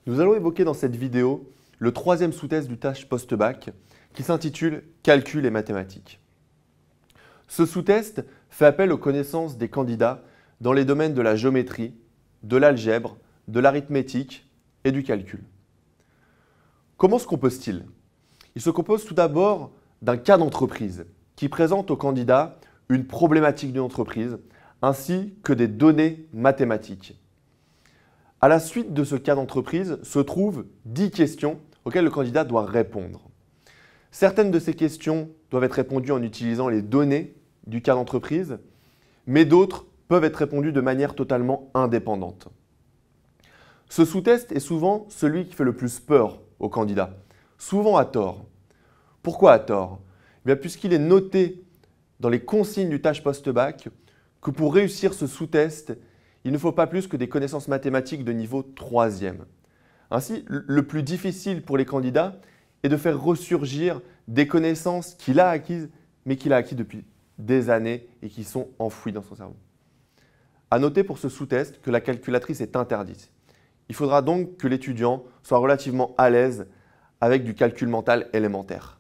Nous allons évoquer dans cette vidéo le troisième sous-test du tâche post-bac qui s'intitule « Calcul et mathématiques ». Ce sous-test fait appel aux connaissances des candidats dans les domaines de la géométrie, de l'algèbre, de l'arithmétique et du calcul. Comment se compose-t-il? Il se compose tout d'abord d'un cas d'entreprise qui présente aux candidats une problématique d'une entreprise ainsi que des données mathématiques. À la suite de ce cas d'entreprise se trouvent 10 questions auxquelles le candidat doit répondre. Certaines de ces questions doivent être répondues en utilisant les données du cas d'entreprise, mais d'autres peuvent être répondues de manière totalement indépendante. Ce sous-test est souvent celui qui fait le plus peur aux candidats, souvent à tort. Pourquoi à tort? Eh bien, puisqu'il est noté dans les consignes du tâche post-bac que pour réussir ce sous-test, il ne faut pas plus que des connaissances mathématiques de niveau 3e. Ainsi, le plus difficile pour les candidats est de faire ressurgir des connaissances qu'il a acquises, mais qu'il a acquises depuis des années et qui sont enfouies dans son cerveau. À noter pour ce sous-test que la calculatrice est interdite. Il faudra donc que l'étudiant soit relativement à l'aise avec du calcul mental élémentaire.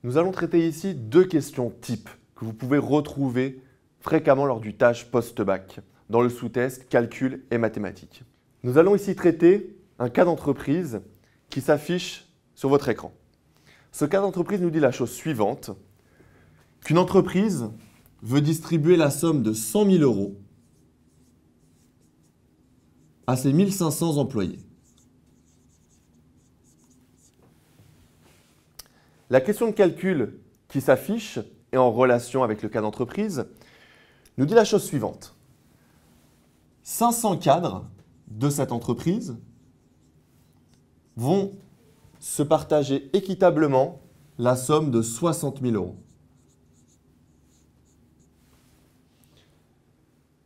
Nous allons traiter ici 2 questions types que vous pouvez retrouver fréquemment lors du tâche post-bac dans le sous-test calcul et mathématiques. Nous allons ici traiter un cas d'entreprise qui s'affiche sur votre écran. Ce cas d'entreprise nous dit la chose suivante, qu'une entreprise veut distribuer la somme de 100 000 € à ses 1500 employés. La question de calcul qui s'affiche et en relation avec le cas d'entreprise nous dit la chose suivante. 500 cadres de cette entreprise vont se partager équitablement la somme de 60 000 €.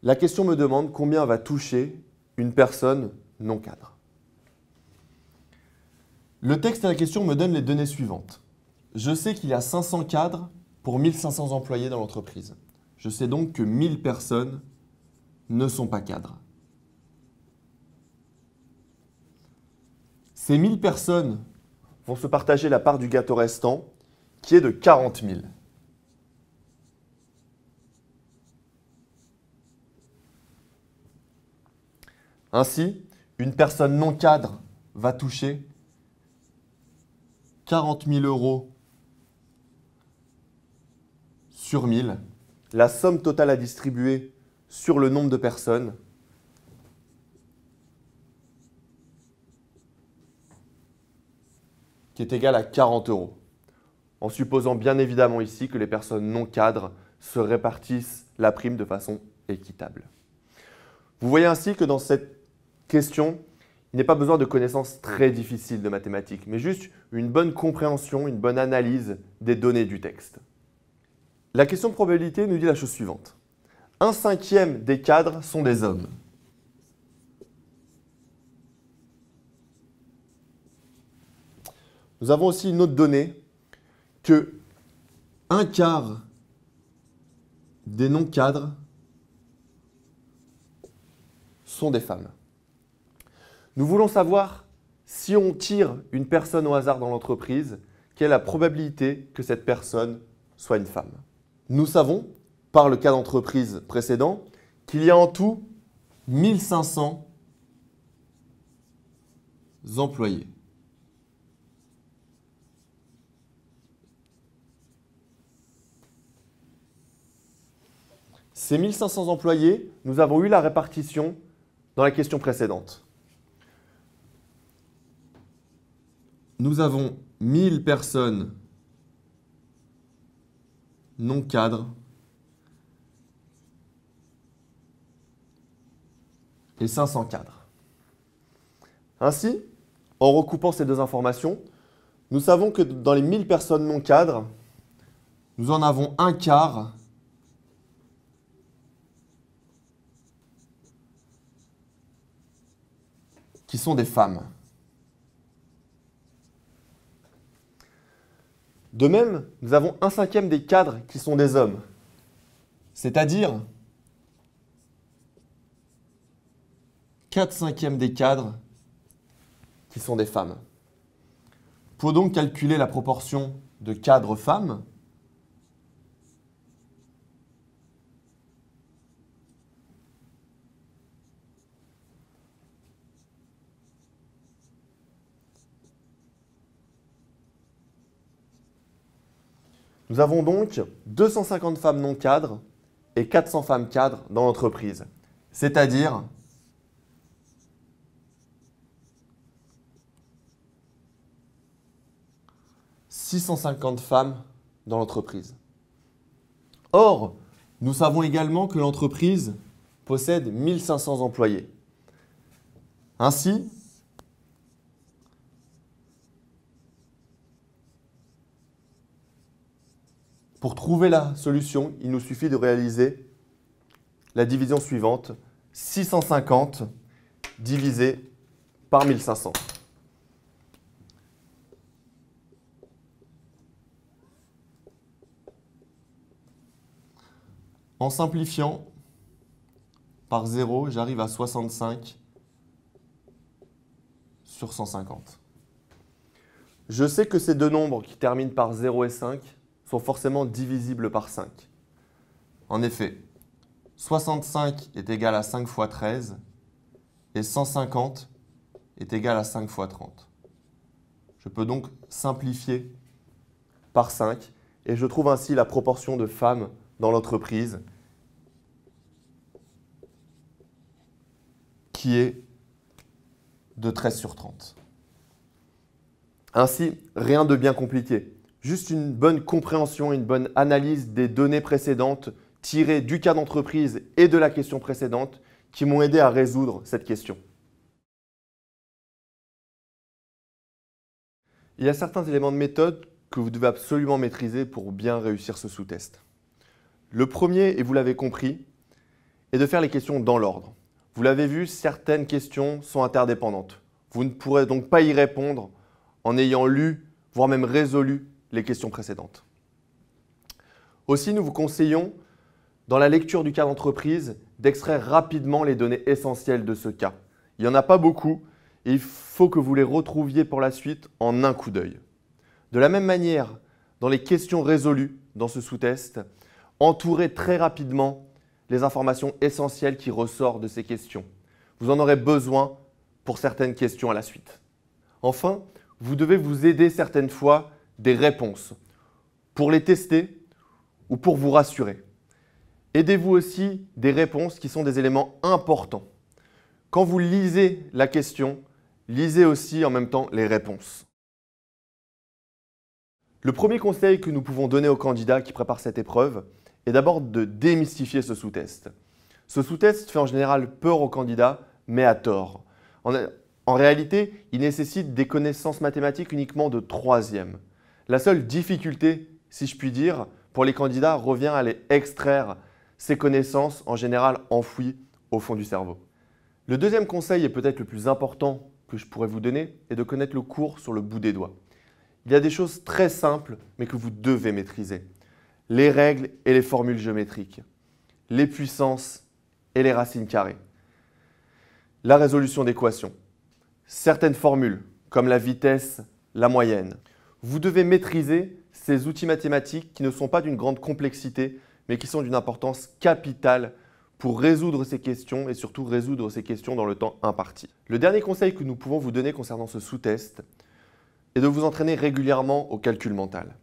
La question me demande combien va toucher une personne non cadre. Le texte de la question me donne les données suivantes. Je sais qu'il y a 500 cadres pour 1500 employés dans l'entreprise. Je sais donc que 1000 personnes ne sont pas cadres. Ces 1000 personnes vont se partager la part du gâteau restant qui est de 40 000. Ainsi, une personne non cadre va toucher 40 000 € sur 1000. La somme totale à distribuer sur le nombre de personnes qui est égale à 40 €. En supposant bien évidemment ici que les personnes non cadres se répartissent la prime de façon équitable. Vous voyez ainsi que dans cette question, il n'est pas besoin de connaissances très difficiles de mathématiques, mais juste une bonne compréhension, une bonne analyse des données du texte. La question de probabilité nous dit la chose suivante. 1/5 des cadres sont des hommes. Nous avons aussi une autre donnée que 1/4 des non-cadres sont des femmes. Nous voulons savoir si on tire une personne au hasard dans l'entreprise, quelle est la probabilité que cette personne soit une femme. Nous savons, par le cas d'entreprise précédent, qu'il y a en tout 1500 employés. Ces 1500 employés, nous avons eu la répartition dans la question précédente. Nous avons 1000 personnes non cadres et 500 cadres. Ainsi, en recoupant ces 2 informations, nous savons que dans les 1000 personnes non cadres, nous en avons 1/4 qui sont des femmes. De même, nous avons 1/5 des cadres qui sont des hommes. C'est-à-dire 4/5 des cadres qui sont des femmes. Pour donc calculer la proportion de cadres femmes, nous avons donc 250 femmes non cadres et 400 femmes cadres dans l'entreprise, c'est-à-dire « 650 femmes dans l'entreprise. Or, nous savons également que l'entreprise possède 1500 employés. Ainsi, pour trouver la solution, il nous suffit de réaliser la division suivante, 650 divisé par 1500. En simplifiant par 0, j'arrive à 65 sur 150. Je sais que ces deux nombres qui terminent par 0 et 5 sont forcément divisibles par 5. En effet, 65 est égal à 5 fois 13 et 150 est égal à 5 fois 30. Je peux donc simplifier par 5 et je trouve ainsi la proportion de femmes dans l'entreprise qui est de 13 sur 30. Ainsi, rien de bien compliqué. Juste une bonne compréhension et une bonne analyse des données précédentes tirées du cas d'entreprise et de la question précédente qui m'ont aidé à résoudre cette question. Il y a certains éléments de méthode que vous devez absolument maîtriser pour bien réussir ce sous-test. Le premier, et vous l'avez compris, est de faire les questions dans l'ordre. Vous l'avez vu, certaines questions sont interdépendantes. Vous ne pourrez donc pas y répondre en ayant lu, voire même résolu les questions précédentes. Aussi, nous vous conseillons, dans la lecture du cas d'entreprise, d'extraire rapidement les données essentielles de ce cas. Il n'y en a pas beaucoup et il faut que vous les retrouviez pour la suite en un coup d'œil. De la même manière, dans les questions résolues dans ce sous-test, entourez très rapidement les informations essentielles qui ressortent de ces questions. Vous en aurez besoin pour certaines questions à la suite. Enfin, vous devez vous aider certaines fois des réponses pour les tester ou pour vous rassurer. Aidez-vous aussi des réponses qui sont des éléments importants. Quand vous lisez la question, lisez aussi en même temps les réponses. Le premier conseil que nous pouvons donner aux candidats qui préparent cette épreuve est d'abord de démystifier ce sous-test. Ce sous-test fait en général peur aux candidats, mais à tort. En réalité, il nécessite des connaissances mathématiques uniquement de 3e. La seule difficulté, si je puis dire, pour les candidats revient à aller extraire ces connaissances en général enfouies au fond du cerveau. Le deuxième conseil, et peut-être le plus important que je pourrais vous donner, est de connaître le cours sur le bout des doigts. Il y a des choses très simples, mais que vous devez maîtriser. Les règles et les formules géométriques, les puissances et les racines carrées, la résolution d'équations, certaines formules comme la vitesse, la moyenne. Vous devez maîtriser ces outils mathématiques qui ne sont pas d'une grande complexité, mais qui sont d'une importance capitale pour résoudre ces questions et surtout résoudre ces questions dans le temps imparti. Le dernier conseil que nous pouvons vous donner concernant ce sous-test est de vous entraîner régulièrement au calcul mental.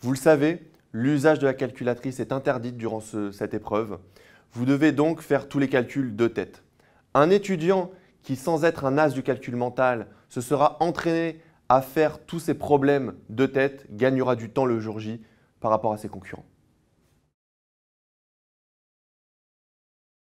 Vous le savez, l'usage de la calculatrice est interdit durant cette épreuve. Vous devez donc faire tous les calculs de tête. Un étudiant qui, sans être un as du calcul mental, se sera entraîné à faire tous ces problèmes de tête, gagnera du temps le jour J par rapport à ses concurrents.